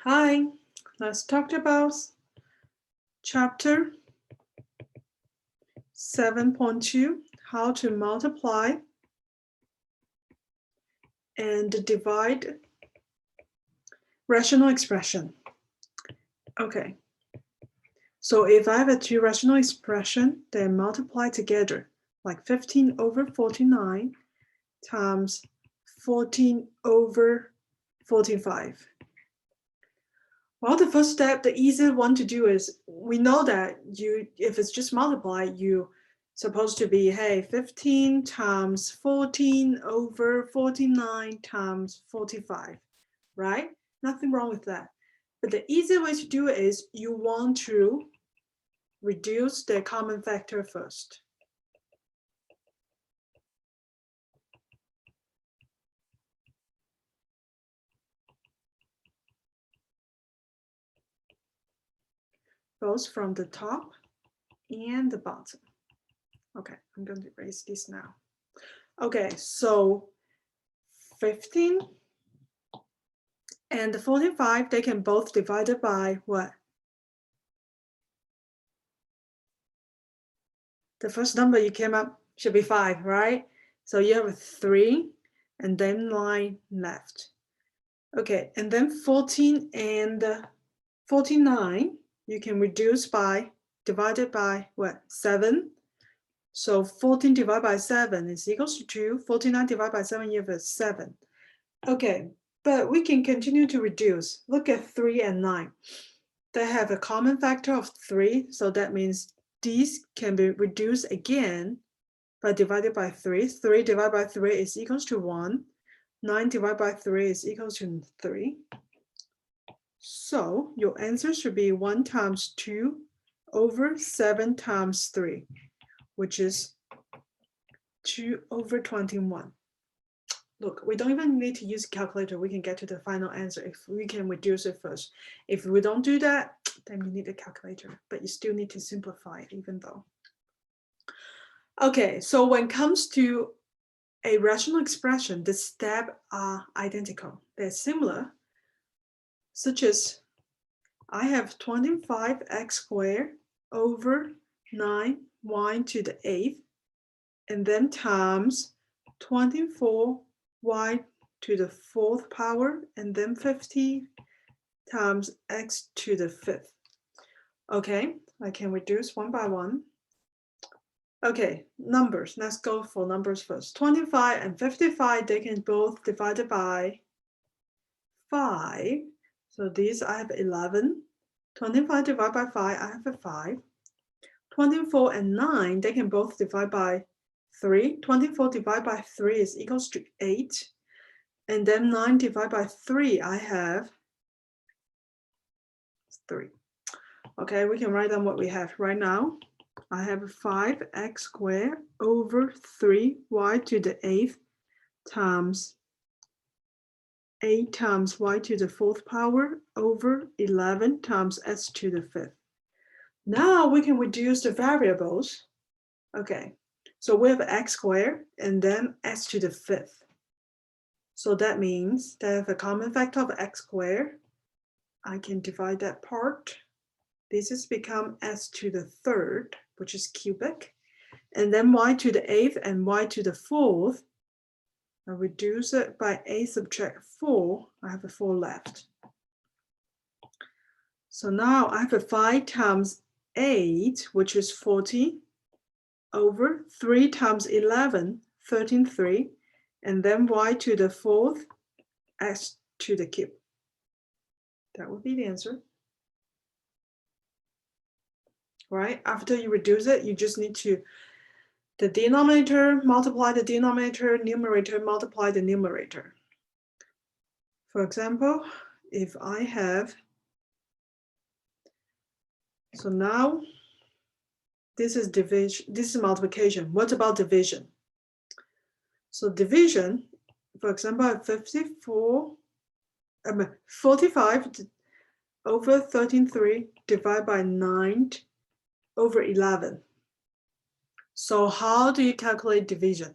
Hi, let's talk about chapter 7.2, how to multiply and divide rational expression. Okay, so if I have a two rational expression, they multiply together, like 15 over 49 times 14 over 45. Well, the first step, the easiest one to do is, we know that if it's just multiply, you supposed to be, hey, 15 times 14 over 49 times 45, right? Nothing wrong with that. But the easy way to do it is you want to reduce the common factor first. Both from the top and the bottom. Okay, I'm going to erase this now. Okay, so 15 and the 45, they can both divide it by what? The first number you came up should be 5, right? So you have a 3 and then 9 left. Okay, and then 14 and 49, you can reduce by, divided by what? 7. So 14 divided by 7 is equals to 2. 49 divided by 7, you have a 7. Okay, but we can continue to reduce. Look at 3 and 9. They have a common factor of 3, so that means these can be reduced again by divided by 3. 3 divided by 3 is equals to 1. 9 divided by 3 is equals to 3. So your answer should be 1 times 2 over 7 times 3, which is 2 over 21. Look, we don't even need to use a calculator. We can get to the final answer if we can reduce it first. If we don't do that, then you need a calculator, but you still need to simplify even though. Okay, so when it comes to a rational expression, the steps are identical. They're similar, such as I have 25x squared over 9y to the 8th, and then times 24y to the 4th power, and then 50 times x to the 5th. Okay, I can reduce one by one. Okay, numbers. Let's go for numbers first. 25 and 55, they can both divided by 5. So these I have 11. 25 divided by 5, I have a 5. 24 and 9, they can both divide by 3. 24 divided by 3 is equals to 8. And then 9 divided by 3, I have 3. Okay, we can write down what we have right now. I have 5x squared over 3y to the 8th times 8 times y to the 4th power over 11 times s to the 5th. Now we can reduce the variables. Okay, so we have x squared and then s to the 5th. So that means they have a common factor of x squared. I can divide that part. This has become s to the 3rd, which is cubic. And then y to the 8th and y to the 4th. I reduce it by 8 subtract 4. I have a 4 left. So now I have a 5 times 8, which is 40, over 3 times 11, 13, 3, and then y to the 4th, s to the cube. That would be the answer. Right? After you reduce it, you just need to, the denominator multiply the denominator, numerator multiply the numerator. For example, if I have, so now this is division, this is multiplication. What about division? So division, for example, 45 over 13.3 divided by 9 over 11. So how do you calculate division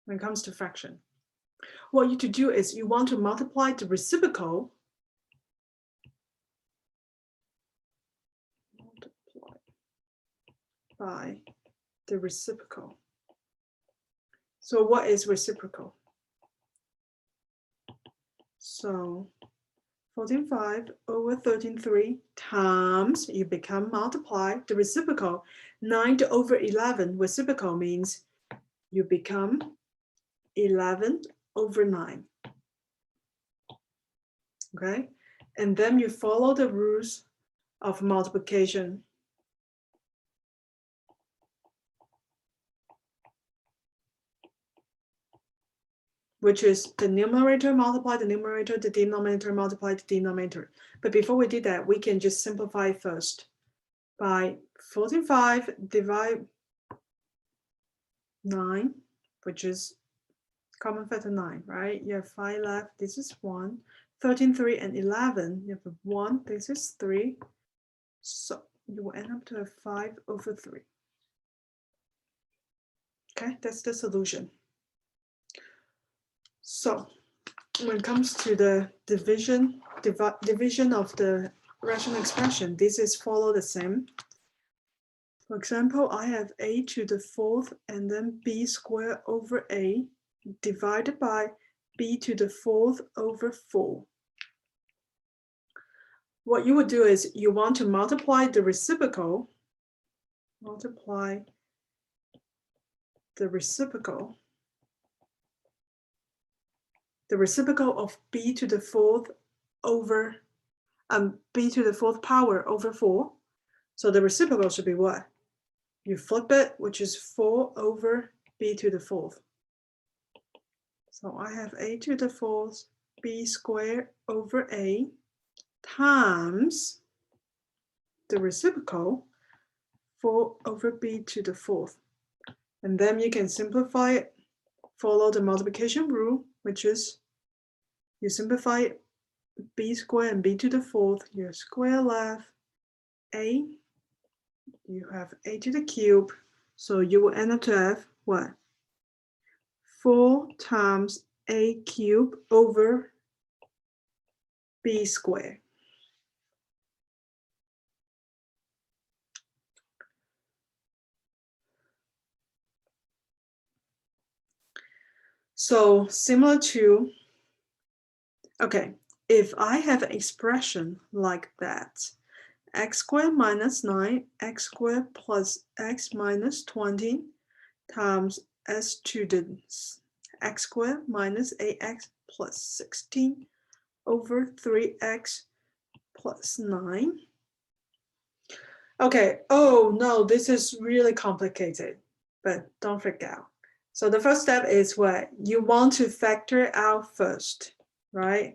when it comes to fraction? What you to do is you want to multiply the reciprocal by the reciprocal. So what is reciprocal? So 14.5 over 13.3 times, you become multiply the reciprocal. 9 over 11, reciprocal means you become 11 over 9. Okay, and then you follow the rules of multiplication. Which is the numerator multiply the numerator, the denominator multiply the denominator. But before we do that, we can just simplify first. By 14.5 divide 9, which is common factor 9, right? You have 5 left, this is 1. 13.3 and 11, you have 1, this is 3. So you will end up to have 5 over 3. Okay, that's the solution. So when it comes to the division of the rational expression, this is follow the same. For example, I have a to the 4th and then b squared over a divided by b to the 4th over 4. What you would do is you want to multiply the reciprocal, the reciprocal of b to the 4th over b to the 4th power over 4. So the reciprocal should be what? You flip it, which is 4 over b to the 4th. So I have a to the 4th b squared over a times the reciprocal 4 over b to the 4th. And then you can simplify it, follow the multiplication rule, which is you simplify b squared and b to the 4th, you square left a, you have a to the cube, so you will end up to have what? 4 times a cubed over b squared. So similar to, okay, if I have an expression like that, x squared minus 9, x squared plus x minus 20 times s to the x squared minus ax plus 16 over 3x plus 9. Okay, oh no, this is really complicated, but don't freak out. So the first step is what? You want to factor out first, right?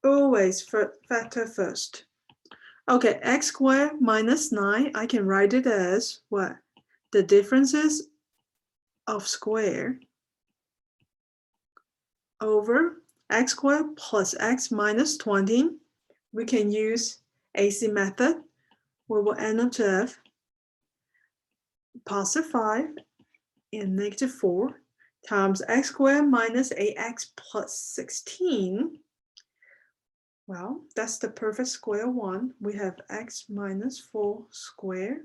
Always factor first. Okay, x squared minus 9, I can write it as what? The differences of square over x squared plus x minus 20. We can use AC method. We will end up to have positive 5 and negative 4 times x squared minus ax plus 16. Well, that's the perfect square one. We have x minus 4 squared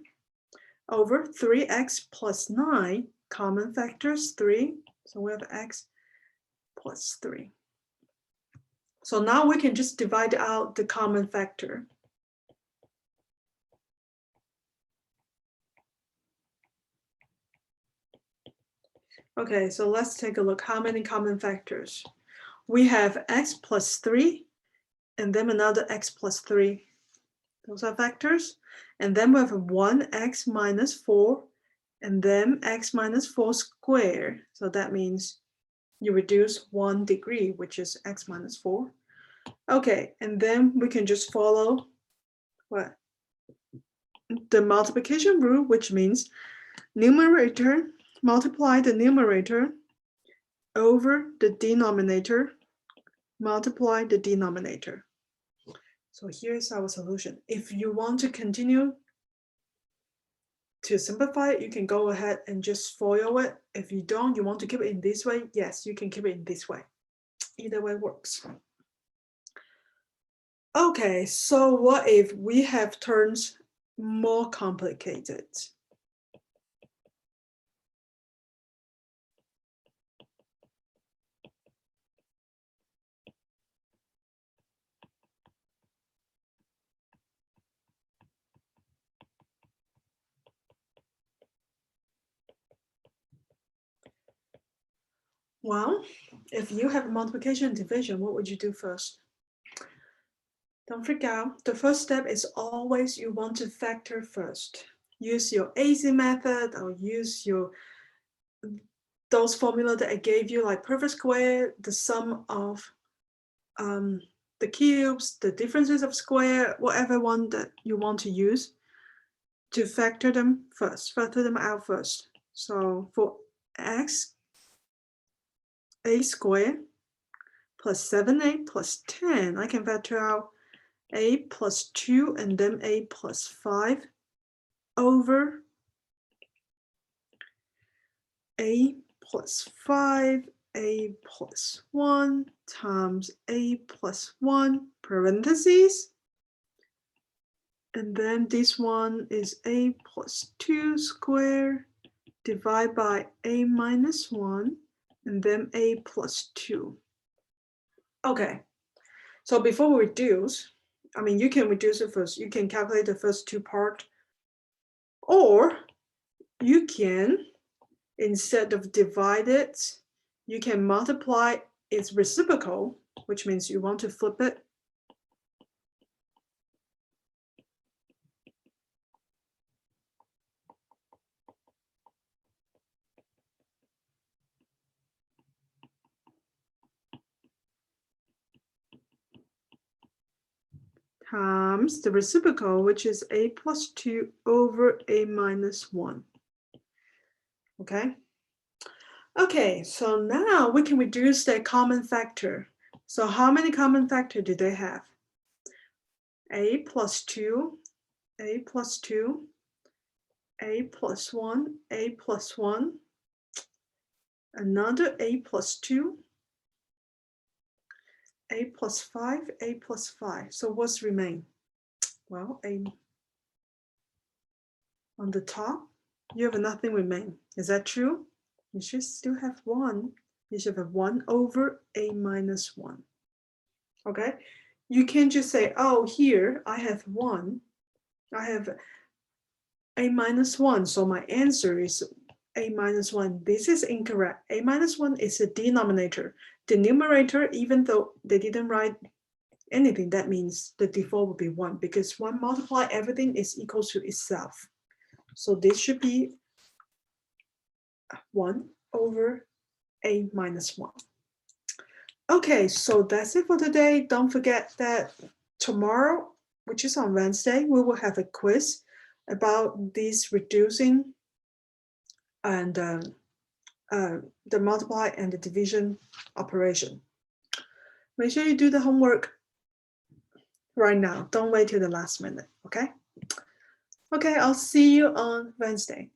over 3x plus 9, common factors 3. So we have x plus 3. So now we can just divide out the common factor. Okay, so let's take a look. How many common factors? We have x plus 3 and then another x plus 3. Those are factors. And then we have 1x minus 4 and then x minus 4 squared. So that means you reduce 1 degree, which is x minus 4. Okay, and then we can just follow what? The multiplication rule, which means numerator multiply the numerator over the denominator multiply the denominator. So here's our solution. If you want to continue to simplify it, you can go ahead and just FOIL it. If you don't, you want to keep it in this way, yes, you can keep it in this way. Either way works. Okay, so what if we have terms more complicated? Well, if you have multiplication and division, what would you do first? Don't freak out. The first step is always you want to factor first. Use your AC method or use those formula that I gave you, like perfect square, the sum of the cubes, the differences of square, whatever one that you want to use to factor them out first. So for x, a squared plus 7a plus 10, I can factor out a plus 2 and then a plus 5 over a plus 5, a plus 1 times a plus 1 parentheses. And then this one is a plus 2 squared divided by a minus 1 and then a plus 2. Okay, so before we reduce, I mean, you can reduce it first. You can calculate the first two parts, or you can, instead of divide it, you can multiply its reciprocal, which means you want to flip it. Times the reciprocal, which is a plus 2 over a minus 1. Okay? Okay, so now we can reduce their common factor. So how many common factors do they have? A plus 2, a plus 2, a plus 1, a plus 1, another a plus 2, a plus 5, a plus 5. So what's remain? Well, a on the top, you have nothing remain. Is that true? You should still have 1. You should have 1 over a minus 1. Okay? You can't just say, oh, here I have 1. I have a minus 1, so my answer is a minus 1. This is incorrect. A minus 1 is a denominator. The numerator, even though they didn't write anything, that means the default would be 1, because 1 multiply everything is equal to itself. So this should be 1 over a minus 1. Okay, so that's it for today. Don't forget that tomorrow, which is on Wednesday, we will have a quiz about this reducing and the multiply and the division operation. Make sure you do the homework right now. Don't wait till the last minute, okay? Okay, I'll see you on Wednesday.